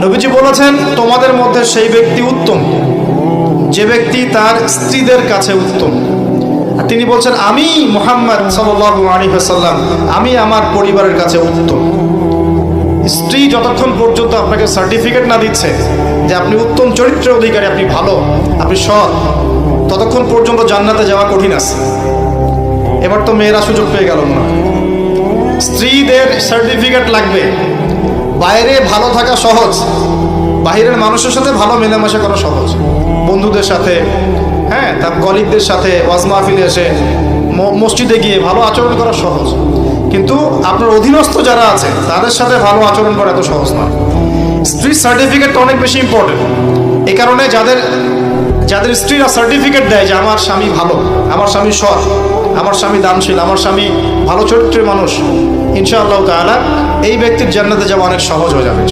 নবীজি বলেছেন, তোমাদের মধ্যে সেই ব্যক্তি উত্তম যে ব্যক্তি তার স্ত্রীদের কাছে উত্তম। আর তিনি বলছেন, আমি মুহাম্মদ সাল্লাল্লাহু আলাইহি ওয়াসাল্লাম আমি আমার পরিবারের কাছে উত্তম। স্ত্রী যতক্ষণ পর্যন্ত আপনাকে সার্টিফিকেট না দিচ্ছে যে আপনি উত্তম চরিত্রের অধিকারী, আপনি ভালো, আপনি সৎ, ততক্ষণ পর্যন্ত জান্নাতে যাওয়া কঠিন আছে। এবার তো মেয়েরা সুযোগ পেয়ে গেল না, স্ত্রীদের সার্টিফিকেট লাগবে। বাইরে ভালো থাকা সহজ, বাইরের মানুষের সাথে ভালো মেলামেশা করা সহজ, বন্ধুদের সাথে, হ্যাঁ, তার কলিগদের সাথে ওয়াজ মাহফিলে এসে মসজিদে গিয়ে ভালো আচরণ করা সহজ, কিন্তু আপনার অধীনস্থ যারা আছে তাদের সাথে ভালো আচরণ করা এত সহজ না। স্ত্রীর সার্টিফিকেট অনেক বেশি ইম্পর্টেন্ট। এই কারণে যাদের স্ত্রীরা সার্টিফিকেট দেয় যে আমার স্বামী ভালো, আমার স্বামী সৎ, আমার স্বামী দানশীল, আমার স্বামী ভালো চরিত্রের মানুষ, ইনশাআল্লাহ তাআলা এই ব্যক্তির জান্নাতে যাওয়া অনেক সহজ হয়ে যাবে।